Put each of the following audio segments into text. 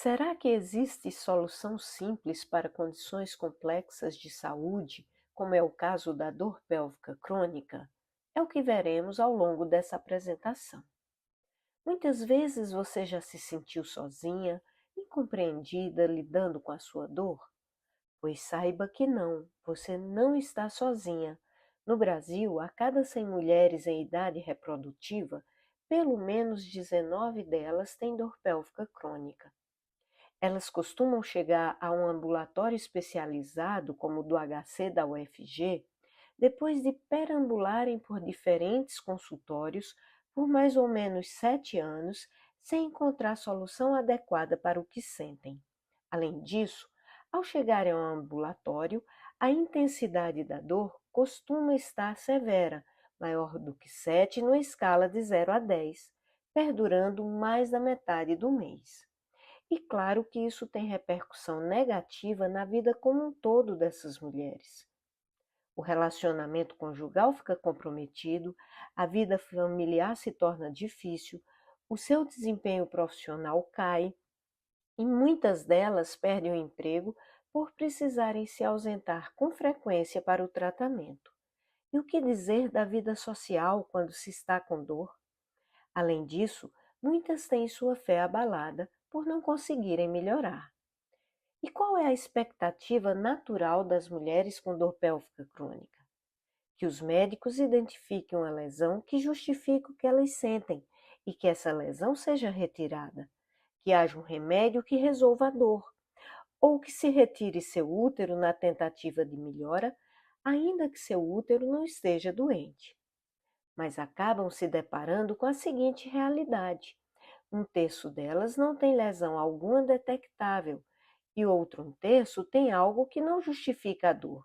Será que existe solução simples para condições complexas de saúde, como é o caso da dor pélvica crônica? É o que veremos ao longo dessa apresentação. Muitas vezes você já se sentiu sozinha, incompreendida lidando com a sua dor? Pois saiba que não, você não está sozinha. No Brasil, a cada 100 mulheres em idade reprodutiva, pelo menos 19 delas têm dor pélvica crônica. Elas costumam chegar a um ambulatório especializado, como o do HC da UFG, depois de perambularem por diferentes consultórios por mais ou menos 7 anos, sem encontrar solução adequada para o que sentem. Além disso, ao chegarem ao ambulatório, a intensidade da dor costuma estar severa, maior do que 7 numa escala de 0 a 10, perdurando mais da metade do mês. E claro que isso tem repercussão negativa na vida como um todo dessas mulheres. O relacionamento conjugal fica comprometido, a vida familiar se torna difícil, o seu desempenho profissional cai e muitas delas perdem o emprego por precisarem se ausentar com frequência para o tratamento. E o que dizer da vida social quando se está com dor? Além disso, muitas têm sua fé abalada por não conseguirem melhorar. E qual é a expectativa natural das mulheres com dor pélvica crônica? Que os médicos identifiquem uma lesão que justifique o que elas sentem e que essa lesão seja retirada, que haja um remédio que resolva a dor, ou que se retire seu útero na tentativa de melhora, ainda que seu útero não esteja doente. Mas acabam se deparando com a seguinte realidade: um terço delas não tem lesão alguma detectável e outro um terço tem algo que não justifica a dor.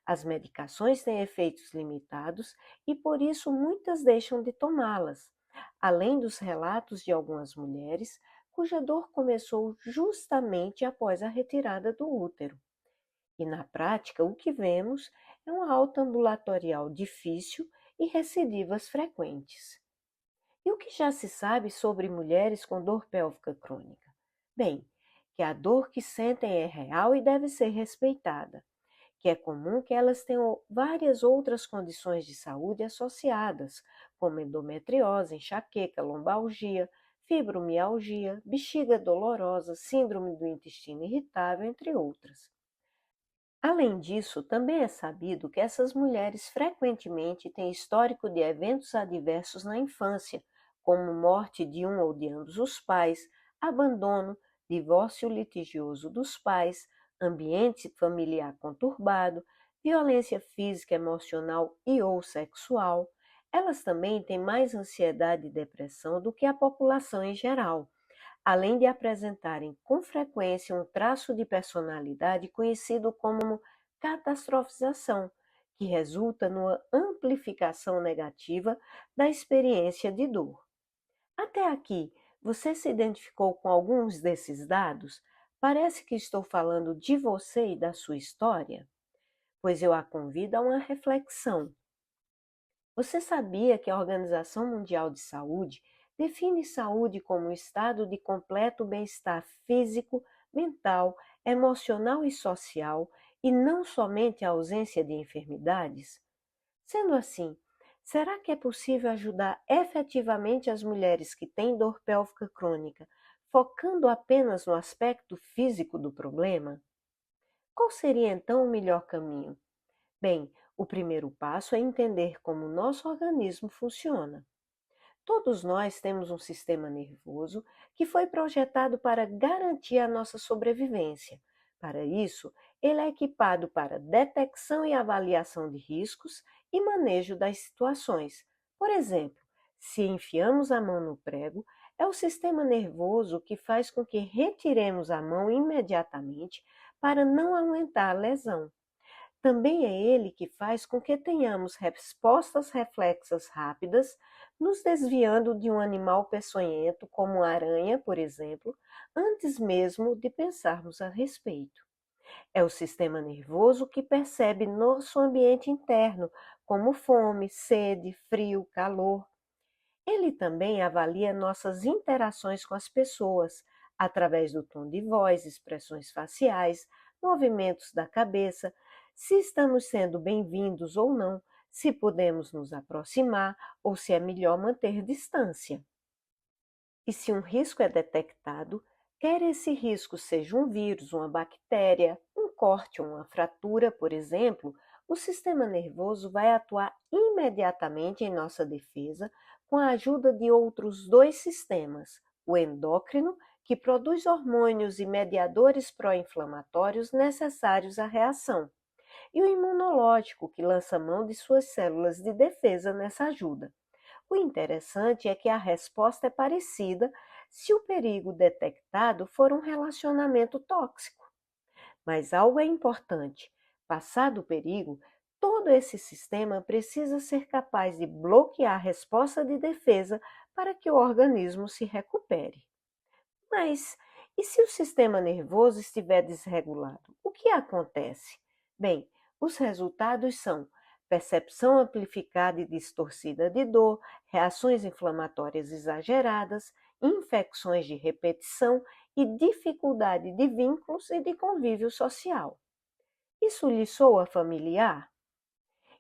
As medicações têm efeitos limitados e por isso muitas deixam de tomá-las, além dos relatos de algumas mulheres cuja dor começou justamente após a retirada do útero. E na prática, o que vemos é uma alta ambulatorial difícil e recidivas frequentes. E o que já se sabe sobre mulheres com dor pélvica crônica? Bem, que a dor que sentem é real e deve ser respeitada, que é comum que elas tenham várias outras condições de saúde associadas, como endometriose, enxaqueca, lombalgia, fibromialgia, bexiga dolorosa, síndrome do intestino irritável, entre outras. Além disso, também é sabido que essas mulheres frequentemente têm histórico de eventos adversos na infância, como morte de um ou de ambos os pais, abandono, divórcio litigioso dos pais, ambiente familiar conturbado, violência física, emocional e ou sexual. Elas também têm mais ansiedade e depressão do que a população em geral, além de apresentarem com frequência um traço de personalidade conhecido como catastrofização, que resulta numa amplificação negativa da experiência de dor. Até aqui, você se identificou com alguns desses dados? Parece que estou falando de você e da sua história? Pois eu a convido a uma reflexão. Você sabia que a Organização Mundial de Saúde define saúde como um estado de completo bem-estar físico, mental, emocional e social, e não somente a ausência de enfermidades? Sendo assim, será que é possível ajudar efetivamente as mulheres que têm dor pélvica crônica, focando apenas no aspecto físico do problema? Qual seria então o melhor caminho? Bem, o primeiro passo é entender como o nosso organismo funciona. Todos nós temos um sistema nervoso que foi projetado para garantir a nossa sobrevivência. Para isso, ele é equipado para detecção e avaliação de riscos e manejo das situações. Por exemplo, se enfiamos a mão no prego, é o sistema nervoso que faz com que retiremos a mão imediatamente para não aumentar a lesão. Também é ele que faz com que tenhamos respostas reflexas rápidas, nos desviando de um animal peçonhento, como a aranha, por exemplo, antes mesmo de pensarmos a respeito. É o sistema nervoso que percebe nosso ambiente interno, como fome, sede, frio, calor. Ele também avalia nossas interações com as pessoas, através do tom de voz, expressões faciais, movimentos da cabeça, se estamos sendo bem-vindos ou não, se podemos nos aproximar ou se é melhor manter distância. E se um risco é detectado, quer esse risco seja um vírus, uma bactéria, um corte ou uma fratura, por exemplo, o sistema nervoso vai atuar imediatamente em nossa defesa com a ajuda de outros dois sistemas, o endócrino, que produz hormônios e mediadores pró-inflamatórios necessários à reação, e o imunológico, que lança mão de suas células de defesa nessa ajuda. O interessante é que a resposta é parecida se o perigo detectado for um relacionamento tóxico. Mas algo é importante: passado o perigo, todo esse sistema precisa ser capaz de bloquear a resposta de defesa para que o organismo se recupere. Mas e se o sistema nervoso estiver desregulado? O que acontece? Bem, os resultados são percepção amplificada e distorcida de dor, reações inflamatórias exageradas, infecções de repetição e dificuldade de vínculos e de convívio social. Isso lhe soa familiar?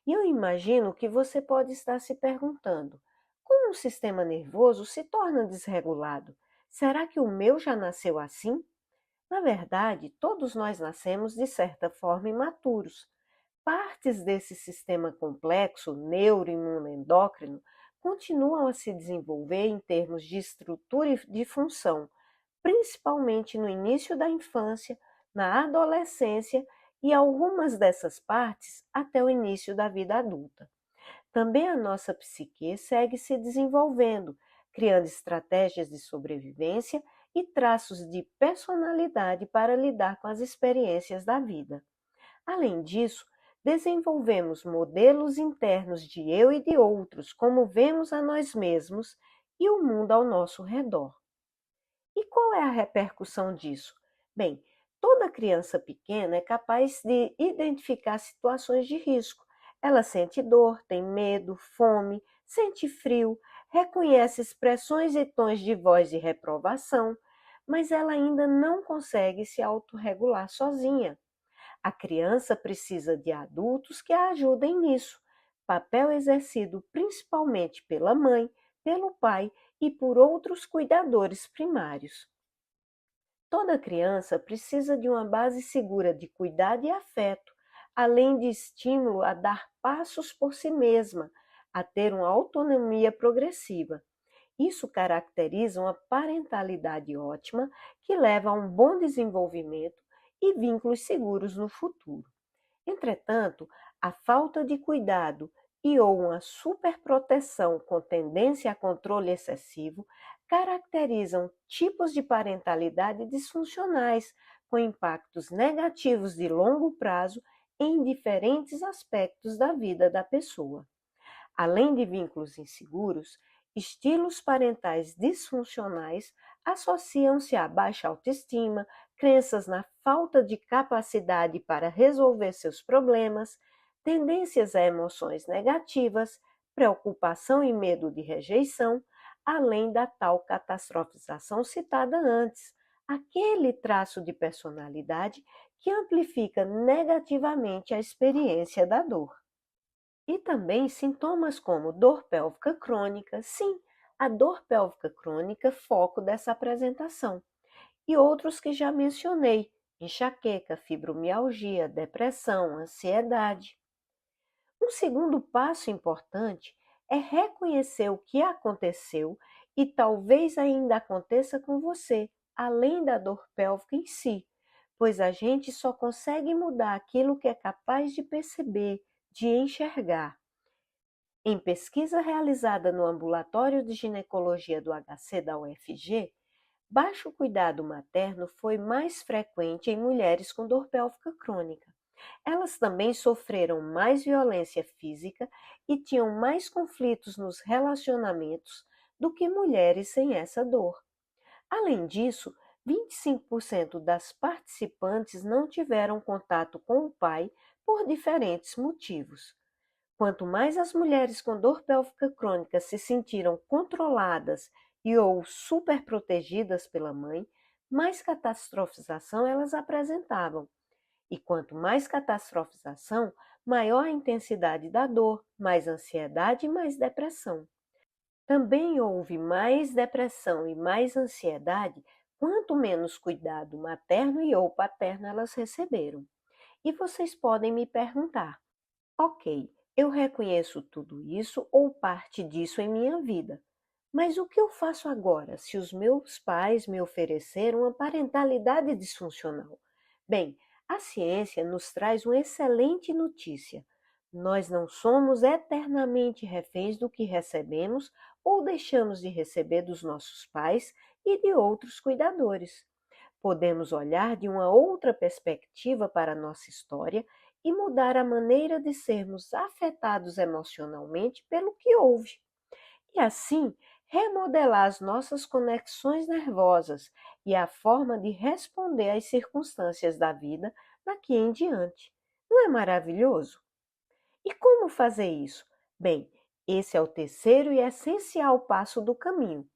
E eu imagino que você pode estar se perguntando: como o sistema nervoso se torna desregulado? Será que o meu já nasceu assim? Na verdade, todos nós nascemos de certa forma imaturos. Partes desse sistema complexo neuroimunoendócrino continuam a se desenvolver em termos de estrutura e de função, principalmente no início da infância, na adolescência e algumas dessas partes até o início da vida adulta. Também a nossa psique segue se desenvolvendo, criando estratégias de sobrevivência e traços de personalidade para lidar com as experiências da vida. Além disso, desenvolvemos modelos internos de eu e de outros, como vemos a nós mesmos e o mundo ao nosso redor. E qual é a repercussão disso? Bem, toda criança pequena é capaz de identificar situações de risco. Ela sente dor, tem medo, fome, sente frio, reconhece expressões e tons de voz de reprovação, mas ela ainda não consegue se autorregular sozinha. A criança precisa de adultos que a ajudem nisso, papel exercido principalmente pela mãe, pelo pai e por outros cuidadores primários. Toda criança precisa de uma base segura de cuidado e afeto, além de estímulo a dar passos por si mesma, a ter uma autonomia progressiva. Isso caracteriza uma parentalidade ótima que leva a um bom desenvolvimento e vínculos seguros no futuro. Entretanto, a falta de cuidado e ou uma superproteção com tendência a controle excessivo caracterizam tipos de parentalidade disfuncionais, com impactos negativos de longo prazo em diferentes aspectos da vida da pessoa. Além de vínculos inseguros, estilos parentais disfuncionais associam-se a baixa autoestima, crenças na falta de capacidade para resolver seus problemas, tendências a emoções negativas, preocupação e medo de rejeição, além da tal catastrofização citada antes, aquele traço de personalidade que amplifica negativamente a experiência da dor. E também sintomas como dor pélvica crônica, sim, a dor pélvica crônica, foco dessa apresentação, e outros que já mencionei, enxaqueca, fibromialgia, depressão, ansiedade. Um segundo passo importante é reconhecer o que aconteceu e talvez ainda aconteça com você, além da dor pélvica em si, pois a gente só consegue mudar aquilo que é capaz de perceber, de enxergar. Em pesquisa realizada no Ambulatório de Ginecologia do HC da UFG, baixo cuidado materno foi mais frequente em mulheres com dor pélvica crônica. Elas também sofreram mais violência física e tinham mais conflitos nos relacionamentos do que mulheres sem essa dor. Além disso, 25% das participantes não tiveram contato com o pai por diferentes motivos. Quanto mais as mulheres com dor pélvica crônica se sentiram controladas e ou superprotegidas pela mãe, mais catastrofização elas apresentavam. E quanto mais catastrofização, maior a intensidade da dor, mais ansiedade e mais depressão. Também houve mais depressão e mais ansiedade quanto menos cuidado materno e ou paterno elas receberam. E vocês podem me perguntar: ok, eu reconheço tudo isso ou parte disso em minha vida, mas o que eu faço agora se os meus pais me ofereceram uma parentalidade disfuncional? Bem, a ciência nos traz uma excelente notícia. Nós não somos eternamente reféns do que recebemos ou deixamos de receber dos nossos pais e de outros cuidadores. Podemos olhar de uma outra perspectiva para a nossa história e mudar a maneira de sermos afetados emocionalmente pelo que houve. E assim, remodelar as nossas conexões nervosas e a forma de responder às circunstâncias da vida daqui em diante. Não é maravilhoso? E como fazer isso? Bem, esse é o terceiro e essencial passo do caminho.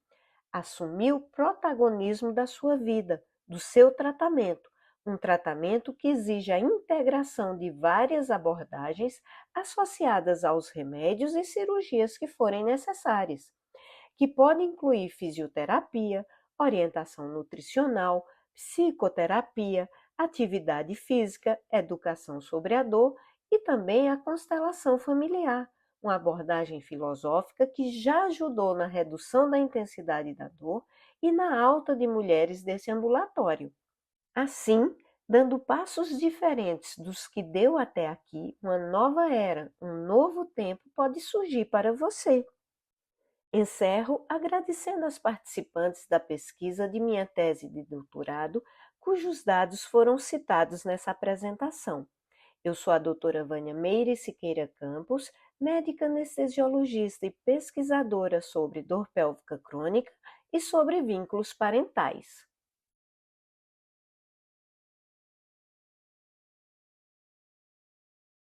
Assumir o protagonismo da sua vida, do seu tratamento, um tratamento que exige a integração de várias abordagens associadas aos remédios e cirurgias que forem necessárias, que pode incluir fisioterapia, orientação nutricional, psicoterapia, atividade física, educação sobre a dor e também a constelação familiar, uma abordagem filosófica que já ajudou na redução da intensidade da dor e na alta de mulheres desse ambulatório. Assim, dando passos diferentes dos que deu até aqui, uma nova era, um novo tempo pode surgir para você. Encerro agradecendo às participantes da pesquisa de minha tese de doutorado, cujos dados foram citados nessa apresentação. Eu sou a doutora Vânia Meire Siqueira Campos, médica anestesiologista e pesquisadora sobre dor pélvica crônica e sobre vínculos parentais.